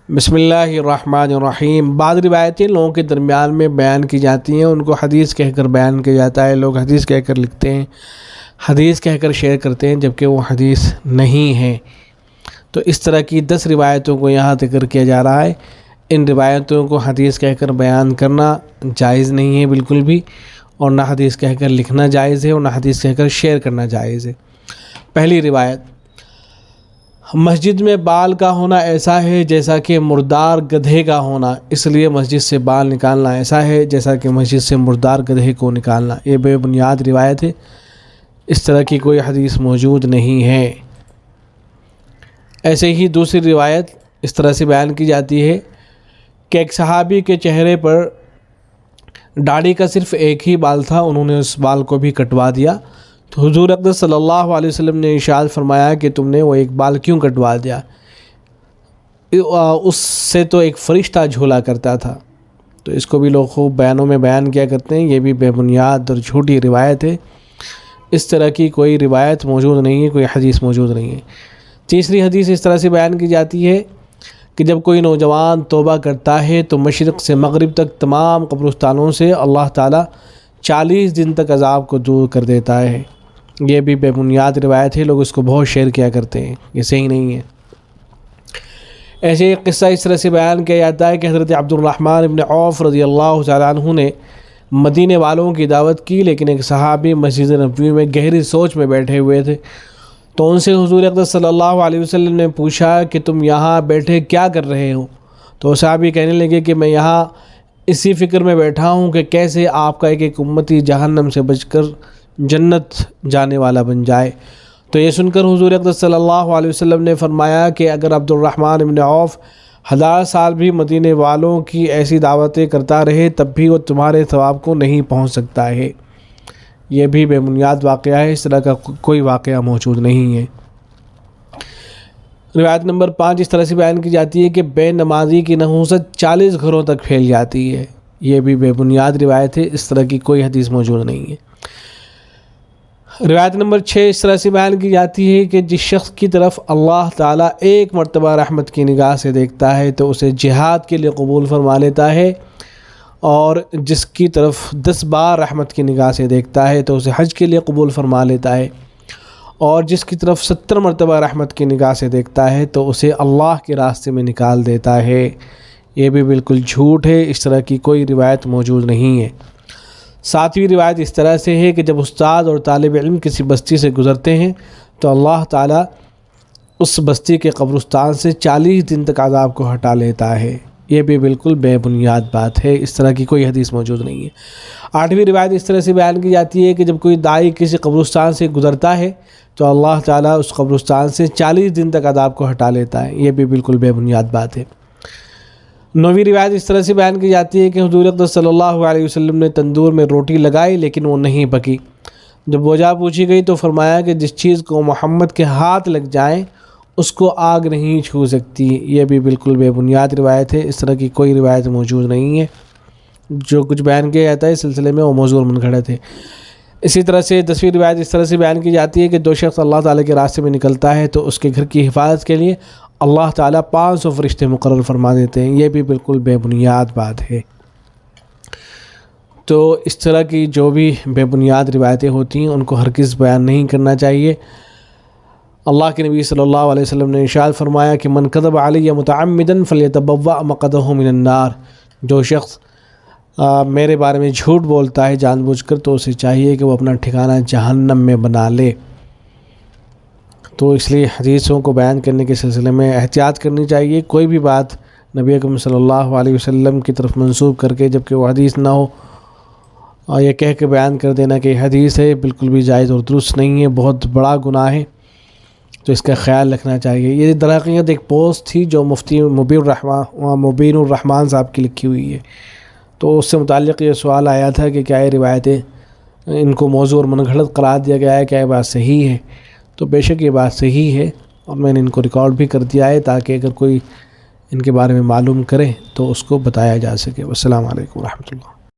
بسم اللہ الرحمن الرحیم۔ بعض روایتیں لوگوں کے درمیان میں بیان کی جاتی ہیں، ان کو حدیث کہہ کر بیان کیا جاتا ہے، لوگ حدیث کہہ کر لکھتے ہیں، حدیث کہہ کر شیئر کرتے ہیں، جبکہ وہ حدیث نہیں ہے۔ تو اس طرح کی 10 روایتوں کو یہاں ذکر کیا جا رہا ہے۔ ان روایتوں کو حدیث کہہ کر بیان کرنا جائز نہیں ہے بالکل بھی، اور نہ حدیث کہہ کر لکھنا جائز ہے، اور نہ حدیث کہہ کر شیئر کرنا جائز ہے۔ پہلی روایت، مسجد میں بال کا ہونا ایسا ہے جیسا کہ مردار گدھے کا ہونا، اس لیے مسجد سے بال نکالنا ایسا ہے جیسا کہ مسجد سے مردار گدھے کو نکالنا۔ یہ بے بنیاد روایت ہے، اس طرح کی کوئی حدیث موجود نہیں ہے۔ ایسے ہی دوسری روایت اس طرح سے بیان کی جاتی ہے کہ ایک صحابی کے چہرے پر داڑھی کا صرف ایک ہی بال تھا، انہوں نے اس بال کو بھی کٹوا دیا، تو حضور اقدس صلی اللہ علیہ وسلم نے ارشاد فرمایا کہ تم نے وہ ایک بال کیوں کٹوا دیا؟ اس سے تو ایک فرشتہ جھولا کرتا تھا۔ تو اس کو بھی لوگ خوب بیانوں میں بیان کیا کرتے ہیں، یہ بھی بے بنیاد اور جھوٹی روایت ہے، اس طرح کی کوئی روایت موجود نہیں ہے، کوئی حدیث موجود نہیں ہے۔ تیسری حدیث اس طرح سے بیان کی جاتی ہے کہ جب کوئی نوجوان توبہ کرتا ہے تو مشرق سے مغرب تک تمام قبرستانوں سے اللہ تعالیٰ 40 دن تک عذاب کو دور کر دیتا ہے۔ یہ بھی بے بنیاد روایت ہے، لوگ اس کو بہت شیئر کیا کرتے ہیں، یہ صحیح نہیں ہے۔ ایسے ایک قصہ اس طرح سے بیان کیا جاتا ہے کہ حضرت عبد الرحمن ابن عوف رضی اللہ تعالیٰ عنہ نے مدینے والوں کی دعوت کی، لیکن ایک صحابی مسجد نبوی میں گہری سوچ میں بیٹھے ہوئے تھے، تو ان سے حضور اقدس صلی اللہ علیہ وسلم نے پوچھا کہ تم یہاں بیٹھے کیا کر رہے ہو؟ تو صحابی کہنے لگے کہ میں یہاں اسی فکر میں بیٹھا ہوں کہ کیسے آپ کا ایک امتی جہنم سے بچ کر جنت جانے والا بن جائے۔ تو یہ سن کر حضور اقدس صلی اللہ علیہ وسلم نے فرمایا کہ اگر عبد الرحمن ابن عوف 1000 سال بھی مدینے والوں کی ایسی دعوتیں کرتا رہے تب بھی وہ تمہارے ثواب کو نہیں پہنچ سکتا ہے۔ یہ بھی بے بنیاد واقعہ ہے، اس طرح کا کوئی واقعہ موجود نہیں ہے۔ روایت نمبر 5 اس طرح سے بیان کی جاتی ہے کہ بے نمازی کی نحوست 40 گھروں تک پھیل جاتی ہے۔ یہ بھی بے بنیاد روایت ہے، اس طرح کی کوئی حدیث موجود نہیں ہے۔ روایت نمبر 6 اس طرح سے بیان کی جاتی ہے کہ جس شخص کی طرف اللہ تعالیٰ ایک مرتبہ رحمت کی نگاہ سے دیکھتا ہے تو اسے جہاد کے لیے قبول فرما لیتا ہے، اور جس کی طرف 10 بار رحمت کی نگاہ سے دیکھتا ہے تو اسے حج کے لیے قبول فرما لیتا ہے، اور جس کی طرف 70 مرتبہ رحمت کی نگاہ سے دیکھتا ہے تو اسے اللہ کے راستے میں نکال دیتا ہے۔ یہ بھی بالکل جھوٹ ہے، اس طرح کی کوئی روایت موجود نہیں ہے۔ 7ویں روایت اس طرح سے ہے کہ جب استاد اور طالب علم کسی بستی سے گزرتے ہیں تو اللہ تعالیٰ اس بستی کے قبرستان سے 40 دن تک عذاب کو ہٹا لیتا ہے۔ یہ بھی بالکل بے بنیاد بات ہے، اس طرح کی کوئی حدیث موجود نہیں ہے۔ 8ویں روایت اس طرح سے بیان کی جاتی ہے کہ جب کوئی داعی کسی قبرستان سے گزرتا ہے تو اللہ تعالیٰ اس قبرستان سے 40 دن تک عذاب کو ہٹا لیتا ہے۔ یہ بھی بالکل بے بنیاد بات ہے۔ 9ویں روایت اس طرح سے بیان کی جاتی ہے کہ حضور اقدس صلی اللہ علیہ وسلم نے تندور میں روٹی لگائی لیکن وہ نہیں پکی۔ جب وجہ پوچھی گئی تو فرمایا کہ جس چیز کو محمد کے ہاتھ لگ جائیں اس کو آگ نہیں چھو سکتی۔ یہ بھی بالکل بے بنیاد روایت ہے، اس طرح کی کوئی روایت موجود نہیں ہے۔ جو کچھ بیان کیا جاتا ہے اس سلسلے میں وہ موضوع منگھڑت ہے۔ اسی طرح سے 10ویں روایت اس طرح سے بیان کی جاتی ہے کہ جو شخص اللہ تعالیٰ کے راستے میں نکلتا ہے تو اس کے گھر کی حفاظت کے لیے اللہ تعالیٰ 500 فرشتے مقرر فرما دیتے ہیں۔ یہ بھی بالکل بے بنیاد بات ہے۔ تو اس طرح کی جو بھی بے بنیاد روایتیں ہوتی ہیں ان کو ہرگز بیان نہیں کرنا چاہیے۔ اللہ کے نبی صلی اللہ علیہ وسلم نے ارشاد فرمایا کہ من کذب علی متعمدا فلیتبوأ مقعدہ من النار، جو شخص میرے بارے میں جھوٹ بولتا ہے جان بوجھ کر تو اسے چاہیے کہ وہ اپنا ٹھکانہ جہنم میں بنا لے۔ تو اس لیے حدیثوں کو بیان کرنے کے سلسلے میں احتیاط کرنی چاہیے۔ کوئی بھی بات نبی اکرم صلی اللہ علیہ وسلم کی طرف منسوب کر کے جبکہ وہ حدیث نہ ہو اور یہ کہہ کے بیان کر دینا کہ یہ حدیث ہے، بالکل بھی جائز اور درست نہیں ہے، بہت بڑا گناہ ہے، تو اس کا خیال رکھنا چاہیے۔ یہ درحقیقت ایک پوسٹ تھی جو مفتی مبین الرحمان صاحب کی لکھی ہوئی ہے، تو اس سے متعلق یہ سوال آیا تھا کہ کیا یہ روایتیں ان کو موضوع اور منگھڑت قرار دیا گیا ہے، کیا یہ بات صحیح ہے؟ تو بے شک یہ بات صحیح ہے، اور میں نے ان کو ریکارڈ بھی کر دیا ہے تاکہ اگر کوئی ان کے بارے میں معلوم کرے تو اس کو بتایا جا سکے۔ والسلام علیکم ورحمۃ اللہ۔